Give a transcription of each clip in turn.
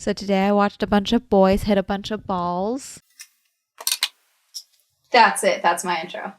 So today I watched a bunch of boys hit a bunch of balls. That's it. That's my intro.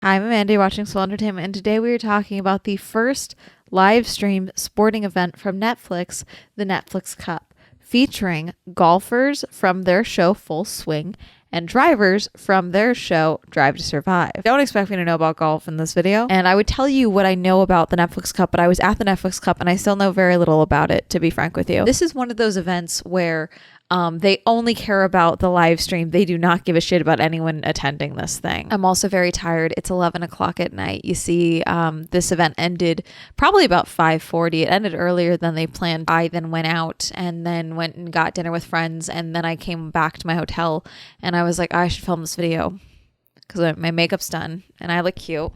I'm Amanda, you're watching Swell Entertainment, and today we are talking about the first live stream sporting event from Netflix, the Netflix Cup, featuring golfers from their show Full Swing and drivers from their show Drive to Survive. Don't expect me to know about golf in this video, and I would tell you what I know about the Netflix Cup, but I was at the Netflix Cup and I still know very little about it, to be frank with you. This is one of those events where they only care about the live stream. They do not give a shit about anyone attending this thing. I'm also very tired. It's 11 o'clock at night. You see, this event ended probably about 5:40. It ended earlier than they planned. I then went out and then went and got dinner with friends. And then I came back to my hotel and I was like, I should film this video because my makeup's done and I look cute.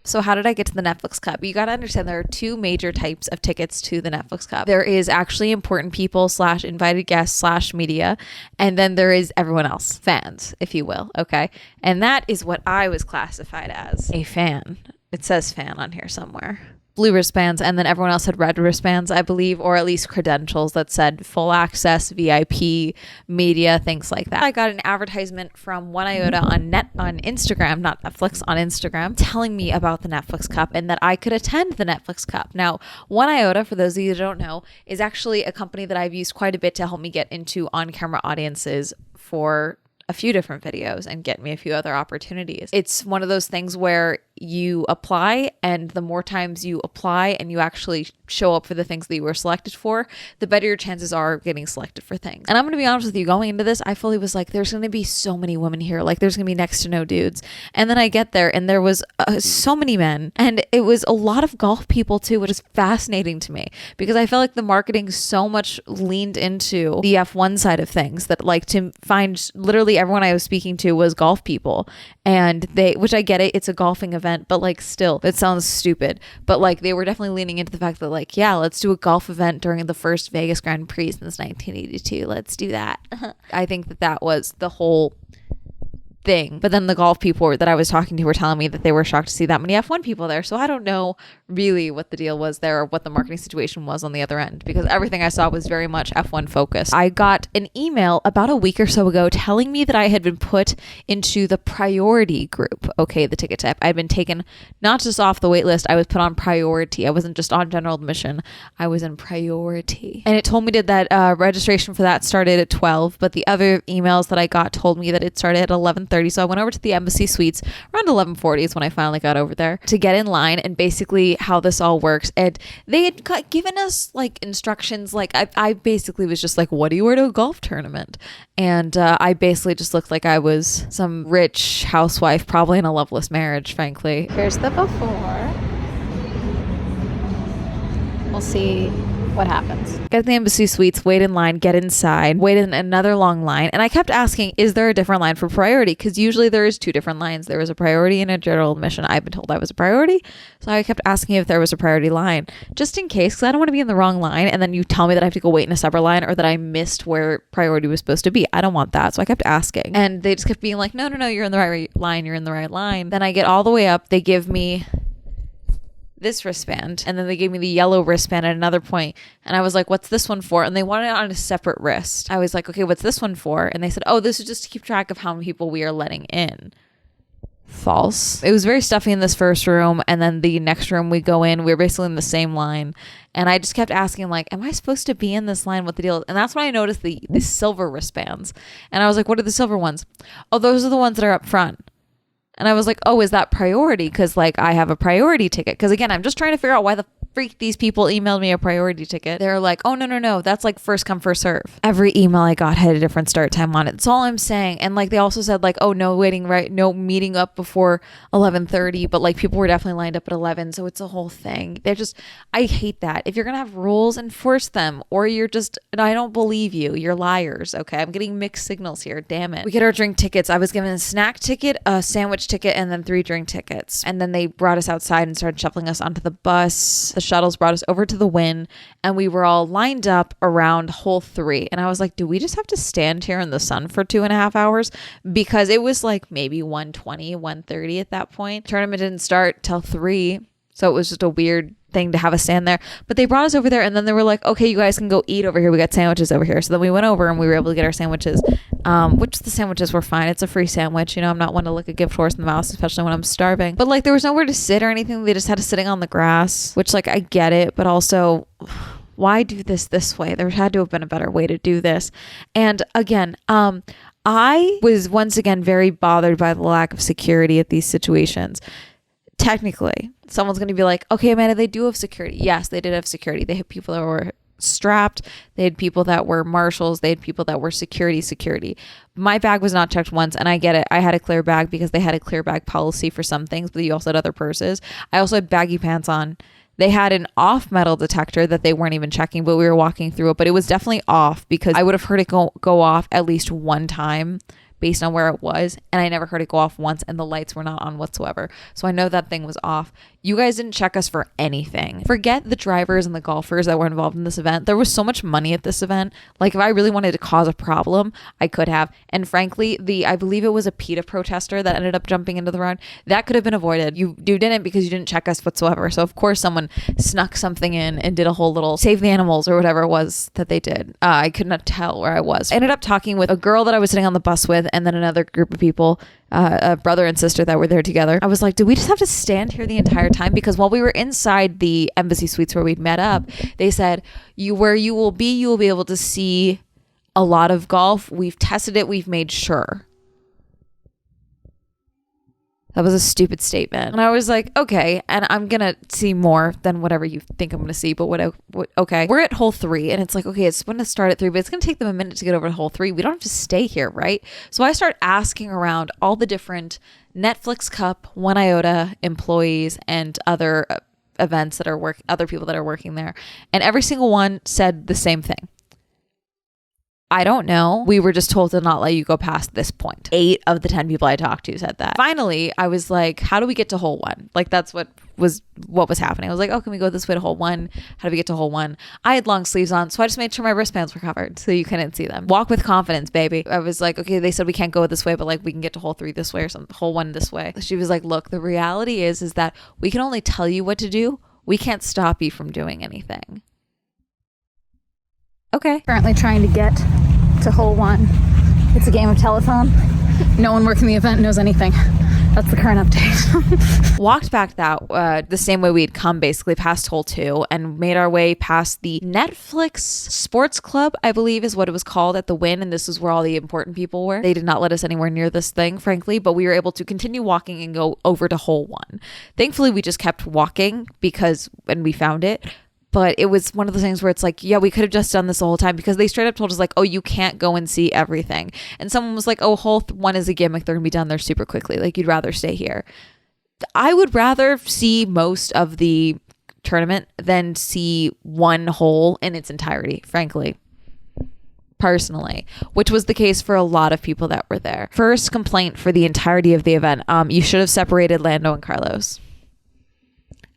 So how did I get to the Netflix Cup? You got to understand there are two major types of tickets to the Netflix Cup. There is actually important people / invited guests / media. And then there is everyone else, fans, if you will. Okay. And that is what I was classified as, a fan. It says fan on here somewhere. Blue wristbands, and then everyone else had red wristbands, I believe, or at least credentials that said full access, VIP, media, things like that. I got an advertisement from One Iota on Instagram, not Netflix, on Instagram, telling me about the Netflix Cup and that I could attend the Netflix Cup. Now, One Iota, for those of you who don't know, is actually a company that I've used quite a bit to help me get into on-camera audiences for a few different videos and get me a few other opportunities. It's one of those things where you apply, and the more times you apply and you actually show up for the things that you were selected for, the better your chances are of getting selected for things. And I'm going to be honest with you, going into this, I fully was like, there's going to be so many women here. Like, there's going to be next to no dudes. And then I get there and there was so many men, and it was a lot of golf people too, which is fascinating to me because I felt like the marketing so much leaned into the F1 side of things that, like, to find literally everyone I was speaking to was golf people, and which I get it, it's a golfing event, but like still, it sounds stupid, but like they were definitely leaning into the fact that, like, yeah, let's do a golf event during the first Vegas Grand Prix since 1982. Let's do that. I think that was the whole thing. But then the golf people that I was talking to were telling me that they were shocked to see that many F1 people there. So I don't know really what the deal was there or what the marketing situation was on the other end, because everything I saw was very much F1 focused. I got an email about a week or so ago telling me that I had been put into the priority group. Okay, the ticket type. I'd been taken not just off the wait list, I was put on priority. I wasn't just on general admission, I was in priority. And it told me that registration for that started at 12, but the other emails that I got told me that it started at 11:30. So I went over to the embassy suites around 11:40 is when I finally got over there to get in line, and basically how this all works. And they had given us like instructions. Like I basically was just like, what do you wear to a golf tournament? And I basically just looked like I was some rich housewife, probably in a loveless marriage, frankly. Here's the before. We'll see what happens. Get to the embassy suites, wait in line, get inside, wait in another long line. And I kept asking, is there a different line for priority? Because usually there is two different lines. There was a priority and a general admission. I've been told I was a priority. So I kept asking if there was a priority line, just in case, because I don't want to be in the wrong line. And then you tell me that I have to go wait in a separate line, or that I missed where priority was supposed to be. I don't want that. So I kept asking. And they just kept being like, no, you're in the right line. You're in the right line. Then I get all the way up. They give me this wristband, and then they gave me the yellow wristband at another point, and I was like, what's this one for? And they wanted it on a separate wrist. I was like, okay, what's this one for? And they said, oh, this is just to keep track of how many people we are letting in. False. It was very stuffy in this first room, and then the next room we go in, we were basically in the same line, and I just kept asking, like, am I supposed to be in this line? What the deal is? And that's when I noticed the silver wristbands, and I was like, what are the silver ones? Oh, those are the ones that are up front. And I was like, oh, is that priority? Because, like, I have a priority ticket. Because, again, I'm just trying to figure out why the freak these people emailed me a priority ticket. They're like, oh, no. That's, like, first come, first serve. Every email I got had a different start time on it. That's all I'm saying. And, like, they also said, like, oh, no waiting, right? No meeting up before 11:30. But, like, people were definitely lined up at 11. So it's a whole thing. I hate that. If you're going to have rules, enforce them. Or you're just, I don't believe you. You're liars. Okay. I'm getting mixed signals here. Damn it. We get our drink tickets. I was given a snack ticket, a sandwich ticket, and then 3 drink tickets. And then they brought us outside and started shuffling us onto the bus. The shuttles brought us over to the Wynn, and we were all lined up around hole 3. And I was like, do we just have to stand here in the sun for 2.5 hours? Because it was like maybe 1:20, 1:30 at that point. Tournament didn't start till 3. So it was just a weird thing to have us stand there. But they brought us over there, and then they were like, okay, you guys can go eat over here. We got sandwiches over here. So then we went over and we were able to get our sandwiches, which the sandwiches were fine. It's a free sandwich. You know, I'm not one to lick a gift horse in the mouth, especially when I'm starving. But like, there was nowhere to sit or anything. They just had us sitting on the grass, which like, I get it, but also, why do this way? There had to have been a better way to do this. And again, I was once again very bothered by the lack of security at these situations. Technically, someone's going to be like, okay, Amanda, they do have security. Yes, they did have security. They had people that were strapped. They had people that were marshals. They had people that were security. My bag was not checked once, and I get it. I had a clear bag because they had a clear bag policy for some things, but you also had other purses. I also had baggy pants on. They had an off metal detector that they weren't even checking, but we were walking through it. But it was definitely off because I would have heard it go off at least one time based on where it was. And I never heard it go off once, and the lights were not on whatsoever. So I know that thing was off. You guys didn't check us for anything. Forget the drivers and the golfers that were involved in this event. There was so much money at this event. Like, if I really wanted to cause a problem, I could have. And frankly, I believe it was a PETA protester that ended up jumping into the road. That could have been avoided. You didn't, because you didn't check us whatsoever. So of course someone snuck something in and did a whole little save the animals or whatever it was that they did. I could not tell where I was. I ended up talking with a girl that I was sitting on the bus with, and then another group of people, a brother and sister that were there together. I was like, do we just have to stand here the entire time? Because while we were inside the embassy suites where we'd met up, they said, where you will be able to see a lot of golf. We've tested it. We've made sure. That was a stupid statement. And I was like, okay, and I'm going to see more than whatever you think I'm going to see, but okay. We're at hole 3, and it's like, okay, it's going to start at 3, but it's going to take them a minute to get over to hole 3. We don't have to stay here, right? So I start asking around all the different Netflix Cup, One Iota employees and other events that are other people that are working there. And every single one said the same thing. I don't know. We were just told to not let you go past this point. 8 of the 10 people I talked to said that. Finally, I was like, how do we get to hole 1? Like, that's what was happening. I was like, oh, can we go this way to hole 1? How do we get to hole 1? I had long sleeves on, so I just made sure my wristbands were covered so you couldn't see them. Walk with confidence, baby. I was like, okay, they said we can't go this way, but like we can get to hole 3 this way or something, hole 1 this way. She was like, look, the reality is that we can only tell you what to do. We can't stop you from doing anything. Okay. Currently trying to get to hole 1. It's a game of telephone. No one working the event knows anything. That's the current update. Walked back the same way we had come, basically past hole 2, and made our way past the Netflix Sports Club, I believe is what it was called, at the Wynn, and this is where all the important people were. They did not let us anywhere near this thing, frankly, but we were able to continue walking and go over to hole 1. Thankfully, we just kept walking and we found it. But it was one of those things where it's like, yeah, we could have just done this the whole time, because they straight up told us like, oh, you can't go and see everything. And someone was like, oh, hole 1 is a gimmick. They're going to be done there super quickly. Like, you'd rather stay here. I would rather see most of the tournament than see one hole in its entirety, frankly. Personally, which was the case for a lot of people that were there. First complaint for the entirety of the event. You should have separated Lando and Carlos.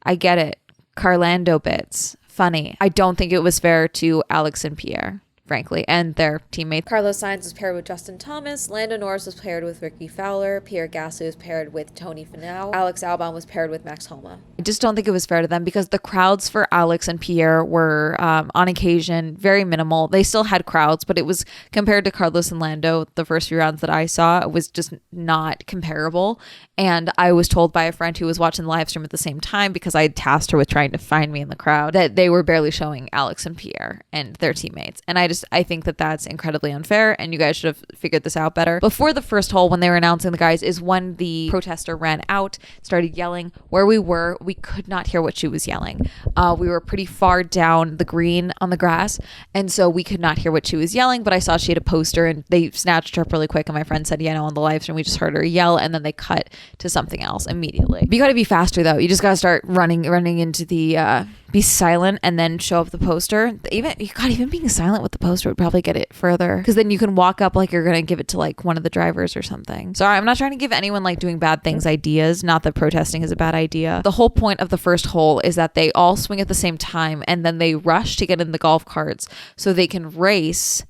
I get it. Carlando bits. Funny. I don't think it was fair to Alex and Pierre, frankly, and their teammates. Carlos Sainz was paired with Justin Thomas. Lando Norris was paired with Ricky Fowler. Pierre Gasly was paired with Tony Finau. Alex Albon was paired with Max Homa. I just don't think it was fair to them, because the crowds for Alex and Pierre were, on occasion, very minimal. They still had crowds, but it was, compared to Carlos and Lando, the first few rounds that I saw, it was just not comparable. And I was told by a friend who was watching the live stream at the same time, because I had tasked her with trying to find me in the crowd, that they were barely showing Alex and Pierre and their teammates. And I think that that's incredibly unfair, and you guys should have figured this out better. Before the first hole, when they were announcing the guys, is when the protester ran out, started yelling. Where we were, we could not hear what she was yelling. We were pretty far down the green on the grass, and so we could not hear what she was yelling, but I saw she had a poster, and they snatched her up really quick, and my friend said, yeah, no, on the live stream, we just heard her yell, and then they cut to something else immediately. But you gotta be faster, though. You just gotta start running into the, be silent, and then show up the poster. Even being silent with the poster would probably get it further, because then you can walk up like you're gonna give it to like one of the drivers or something. Sorry, I'm not trying to give anyone like doing bad things ideas. Not that protesting is a bad idea. The whole point of the first hole is that they all swing at the same time, and then they rush to get in the golf carts so they can race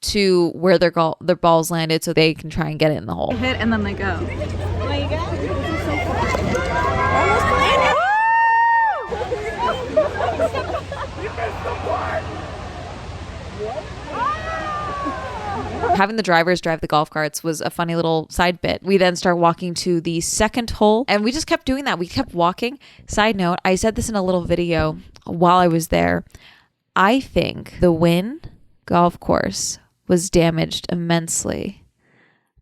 to where their balls landed, so they can try and get it in the hole. They hit and then they go. Having the drivers drive the golf carts was a funny little side bit. We then start walking to the second hole, and we just kept doing that. We kept walking. Side note, I said this in a little video while I was there. I think the Wynn golf course was damaged immensely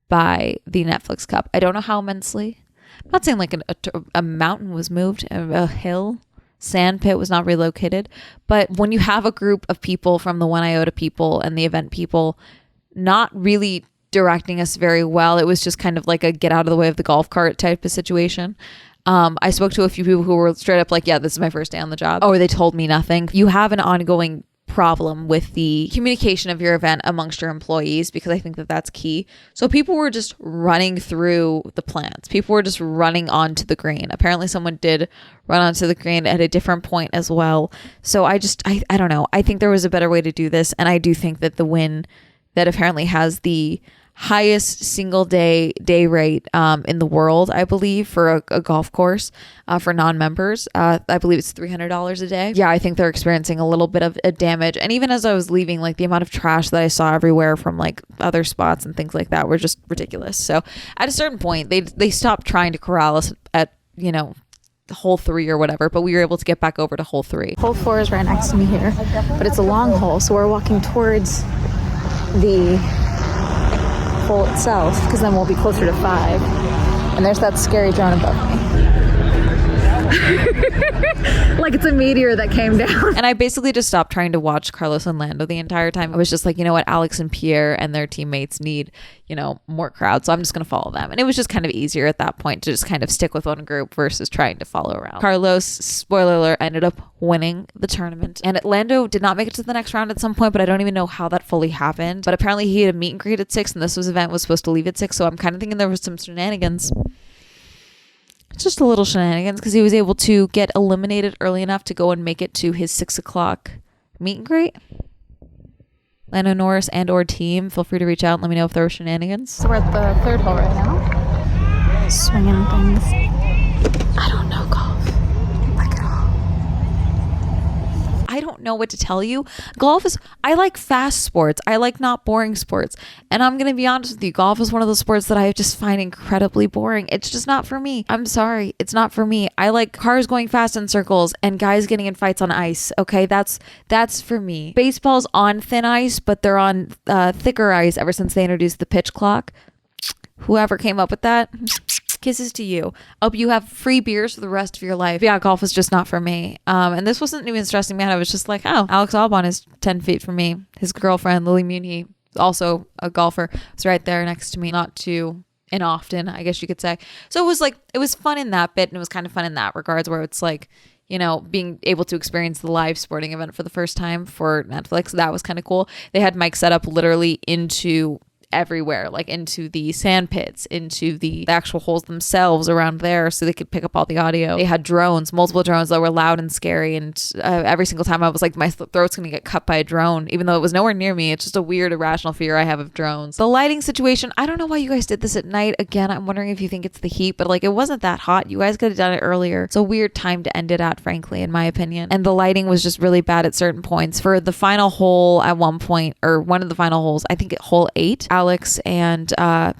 by the Netflix Cup. I don't know how immensely. I'm not saying like a mountain was moved, a hill, sand pit was not relocated. But when you have a group of people from the One Iota people and the event people not really directing us very well, it was just kind of like a get out of the way of the golf cart type of situation. I spoke to a few people who were straight up like, yeah, this is my first day on the job. Or they told me nothing. You have an ongoing problem with the communication of your event amongst your employees, because I think that that's key. So people were just running through the plants. People were just running onto the green. Apparently someone did run onto the green at a different point as well. So I don't know. I think there was a better way to do this. And I do think that the Wynn, that apparently has the highest single day rate in the world, I believe, for a golf course for non-members. I believe it's $300 a day. Yeah, I think they're experiencing a little bit of a damage. And even as I was leaving, like the amount of trash that I saw everywhere from like other spots and things like that were just ridiculous. So at a certain point, they stopped trying to corral us at, hole 3 or whatever, but we were able to get back over to hole 3. Hole 4 is right next to me here, but it's a long hole, so we're walking towards the hole itself, because then we'll be closer to 5. And there's that scary drone above me. Like it's a meteor that came down. And I basically just stopped trying to watch Carlos and Lando the entire time. I was just like, you know what, Alex and Pierre and their teammates need, more crowd, so I'm just going to follow them. And it was just kind of easier at that point to just kind of stick with one group versus trying to follow around. Carlos, spoiler alert, ended up winning the tournament. And Lando did not make it to the next round at some point, but I don't even know how that fully happened. But apparently he had a meet and greet at 6, and this event was supposed to leave at 6, so I'm kind of thinking there was some shenanigans. Just a little shenanigans, because he was able to get eliminated early enough to go and make it to his 6 o'clock meet and greet. Lando Norris and or team, feel free to reach out and let me know if there were shenanigans. So we're at the 3rd hole right now. Swinging things. I don't know golf like at all. I don't know what to tell you. I like fast sports. I like not boring sports. And I'm going to be honest with you. Golf is one of those sports that I just find incredibly boring. It's just not for me. I'm sorry. It's not for me. I like cars going fast in circles and guys getting in fights on ice. Okay. That's for me. Baseball's on thin ice, but they're on thicker ice ever since they introduced the pitch clock. Whoever came up with that, kisses to you. I hope you have free beers for the rest of your life. Yeah, golf is just not for me. And this wasn't even stressing me out. I was just like, oh, Alex Albon is 10 feet from me. His girlfriend, Lily Muni, also a golfer, was right there next to me. Not too often, I guess you could say. So it was fun in that bit, and it was kind of fun in that regards, where it's like, being able to experience the live sporting event for the first time for Netflix. That was kind of cool. They had mics set up literally into everywhere, like into the sand pits, into the actual holes themselves around there, so they could pick up all the audio. They had multiple drones that were loud and scary, and every single time I was like, my throat's gonna get cut by a drone, even though it was nowhere near me. It's just a weird irrational fear I have of drones. The lighting situation, I don't know why you guys did this at night. Again, I'm wondering if you think it's the heat, but like, it wasn't that hot. You guys could have done it earlier. It's a weird time to end it at, frankly, in my opinion. And the lighting was just really bad at certain points. For the final hole at one point, or one of the final holes, I think at hole 8, Alex and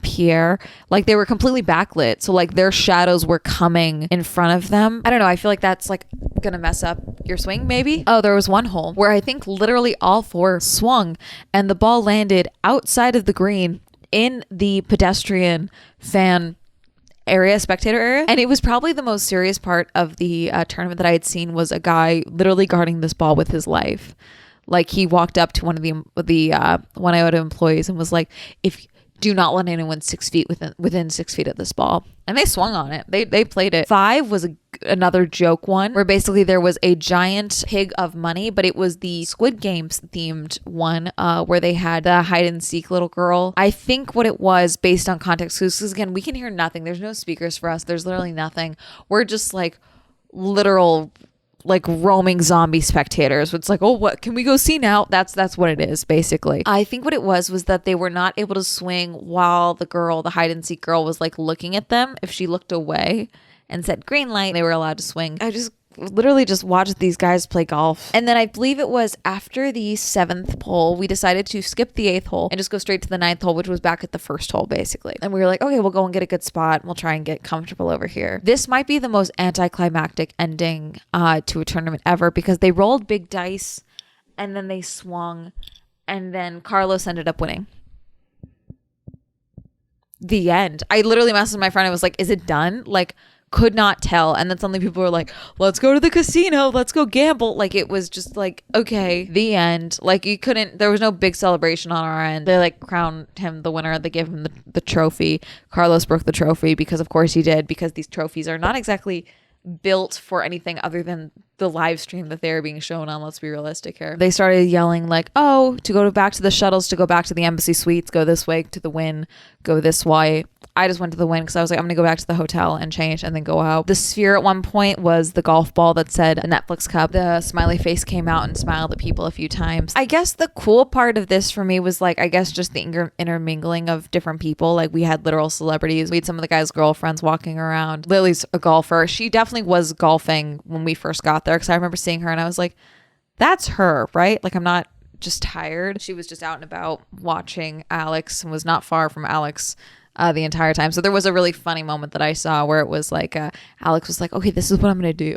Pierre, like, they were completely backlit, so like their shadows were coming in front of them. I don't know, I feel like that's like gonna mess up your swing, maybe. Oh, there was one hole where I think literally all 4 swung and the ball landed outside of the green in the pedestrian fan area, spectator area. And it was probably the most serious part of the tournament that I had seen, was a guy literally guarding this ball with his life. Like, he walked up to one of the One Iota employees and was like, "If do not let anyone 6 feet within 6 feet of this ball." And they swung on it. They played it. 5 was another joke one, where basically there was a giant pig of money, but it was the Squid Games themed one, where they had the hide and seek little girl. I think what it was, based on context, because again, we can hear nothing. There's no speakers for us. There's literally nothing. We're just like literal, like, roaming zombie spectators. It's like, oh, what can we go see now? That's what it is, basically. I think what it was that they were not able to swing while the hide and seek girl, was like looking at them. If she looked away and said green light, they were allowed to swing. I just literally just watched these guys play golf. And then I believe it was after the 7th hole, we decided to skip the 8th hole and just go straight to the 9th hole, which was back at the first hole basically. And we were like, okay, we'll go and get a good spot. We'll try and get comfortable over here. This might be the most anticlimactic ending to a tournament ever, because they rolled big dice and then they swung and then Carlos ended up winning. The end. I literally messaged my friend. I was like, is it done? Like, could not tell. And then suddenly people were like, let's go to the casino, let's go gamble. Like, it was just like, okay, the end. Like, you couldn't, there was no big celebration on our end. They like crowned him the winner. They gave him the trophy. Carlos broke the trophy because of course he did, because these trophies are not exactly built for anything other than the live stream that they're being shown on. Let's be realistic here. They started yelling like, oh, to go back to the shuttles, to go back to the embassy suites, go this way, to the Wynn, go this way. I just went to the Wynn because I was like, I'm gonna go back to the hotel and change and then go out. The sphere at one point was the golf ball that said a Netflix Cup. The smiley face came out and smiled at people a few times. I guess the cool part of this for me was like, I guess just the intermingling of different people. Like, we had literal celebrities. We had some of the guys' girlfriends walking around. Lily's a golfer. She definitely was golfing when we first got there, because I remember seeing her and I was like, that's her, right? Like, I'm not just tired. She was just out and about watching Alex and was not far from Alex the entire time. So there was a really funny moment that I saw where it was like Alex was like, okay, this is what I'm gonna do,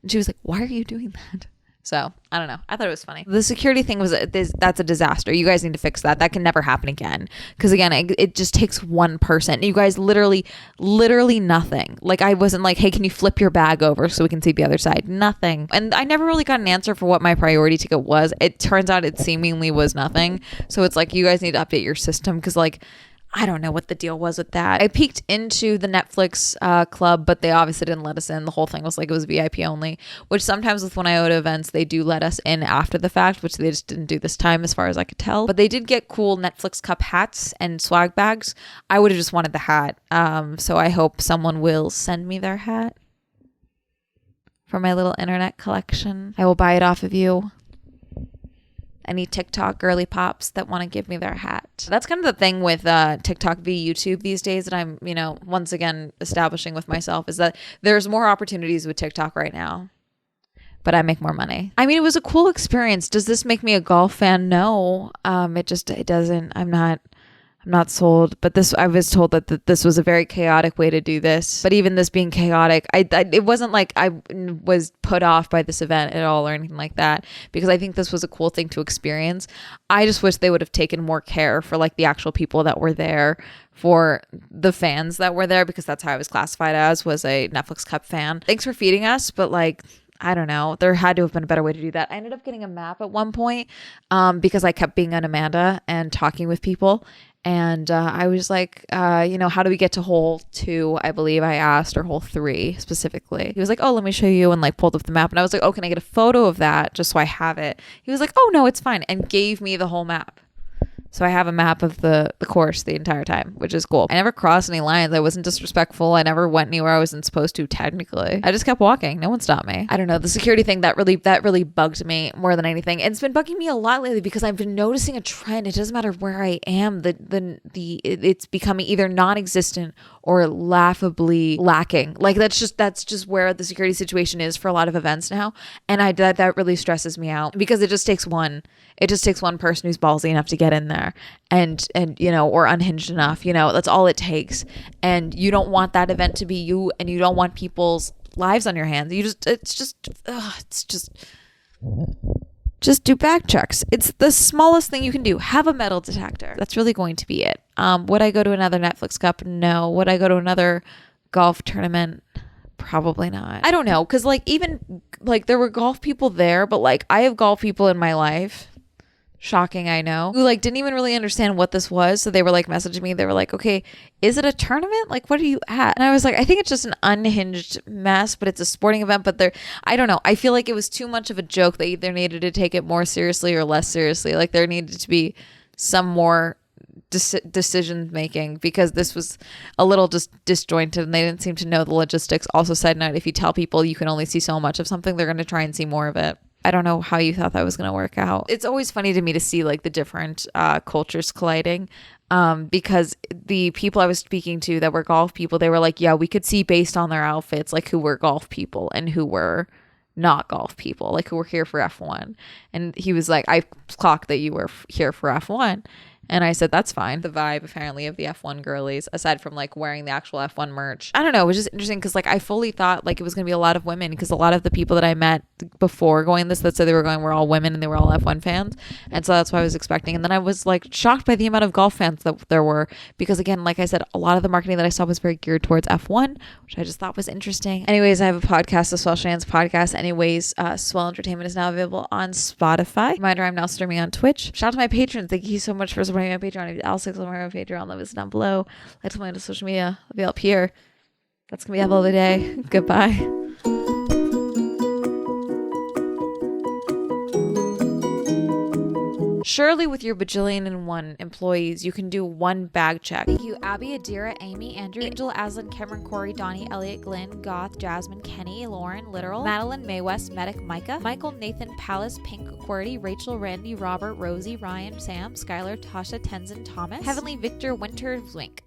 and she was like, why are you doing that? So I don't know, I thought it was funny. The security thing was that's a disaster. You guys need to fix that. That can never happen again, because again, it just takes one person. You guys literally nothing. Like, I wasn't like, hey, can you flip your bag over so we can see the other side? Nothing. And I never really got an answer for what my priority ticket was. It turns out it seemingly was nothing. So it's like, you guys need to update your system, because like, I don't know what the deal was with that. I peeked into the Netflix club, but they obviously didn't let us in. The whole thing was like, it was VIP only, which sometimes with One Iota events, they do let us in after the fact, which they just didn't do this time as far as I could tell. But they did get cool Netflix Cup hats and swag bags. I would have just wanted the hat. So I hope someone will send me their hat for my little internet collection. I will buy it off of you. Any TikTok girly pops that want to give me their hat. That's kind of the thing with TikTok v YouTube these days that I'm, once again establishing with myself, is that there's more opportunities with TikTok right now, but I make more money. I mean, it was a cool experience. Does this make me a golf fan? No. It doesn't. I'm not sold, but I was told that this was a very chaotic way to do this. But even this being chaotic, it wasn't like I was put off by this event at all or anything like that, because I think this was a cool thing to experience. I just wish they would have taken more care for like the actual people that were there, for the fans that were there, because that's how I was classified as, was a Netflix Cup fan. Thanks for feeding us, but like, I don't know. There had to have been a better way to do that. I ended up getting a map at one point because I kept being on Amanda and talking with people. And I was like, how do we get to hole 2? I believe I asked, or hole 3 specifically. He was like, oh, let me show you, and like pulled up the map. And I was like, oh, can I get a photo of that just so I have it? He was like, oh, no, it's fine. And gave me the whole map. So I have a map of the course the entire time, which is cool. I never crossed any lines. I wasn't disrespectful. I never went anywhere I wasn't supposed to, technically. I just kept walking. No one stopped me. I don't know. The security thing, that really bugged me more than anything. And it's been bugging me a lot lately, because I've been noticing a trend. It doesn't matter where I am. It's becoming either non-existent or laughably lacking. Like, that's just where the security situation is for a lot of events now. And that really stresses me out, because it just takes one person who's ballsy enough to get in there and or unhinged enough. That's all it takes. And you don't want that event to be you, and you don't want people's lives on your hands. Just do back checks. It's the smallest thing you can do. Have a metal detector. That's really going to be it. Would I go to another Netflix Cup? No. Would I go to another golf tournament? Probably not. I don't know, because like, even like, there were golf people there, but like, I have golf people in my life, shocking, I know, who like didn't even really understand what this was. So they were like messaging me. They were like, okay, is it a tournament? Like, what are you at? And I was like, I think it's just an unhinged mess, but it's a sporting event. But I don't know. I feel like it was too much of a joke. They either needed to take it more seriously or less seriously. Like, there needed to be some more decision making, because this was a little just disjointed and they didn't seem to know the logistics. Also, side note, if you tell people you can only see so much of something, they're going to try and see more of it. I don't know how you thought that was going to work out. It's always funny to me to see like the different cultures colliding, because the people I was speaking to that were golf people, they were like, yeah, we could see based on their outfits, like who were golf people and who were not golf people, like who were here for F1. And he was like, I clocked that you were here for F1. And I said, that's fine. The vibe, apparently, of the F1 girlies, aside from, like, wearing the actual F1 merch. I don't know. It was just interesting because, like, I fully thought, like, it was going to be a lot of women because a lot of the people that I met before going this that said they were going were all women and they were all F1 fans. And so that's what I was expecting. And then I was, like, shocked by the amount of golf fans that there were because, again, like I said, a lot of the marketing that I saw was very geared towards F1, which I just thought was interesting. Anyways, I have a podcast, the Swell Shenanigans Podcast. Anyways, Swell Entertainment is now available on Spotify. Reminder, I'm now streaming on Twitch. Shout out to my patrons. Thank you so much for supporting my Patreon. L6 on my Patreon. Love is down below. Like to my social media. I'll be up here. That's gonna be all the day. Goodbye. Surely with your bajillion and one employees, you can do one bag check. Thank you, Abby, Adira, Amy, Andrew, Angel, Aslan, Cameron, Corey, Donnie, Elliot, Glenn, Goth, Jasmine, Kenny, Lauren, Literal, Madeline, Mae West, Medic, Micah, Michael, Nathan, Palace, Pink, QWERTY, Rachel, Randy, Robert, Rosie, Ryan, Sam, Skylar, Tasha, Tenzin, Thomas, Heavenly, Victor, Winter, Zwink.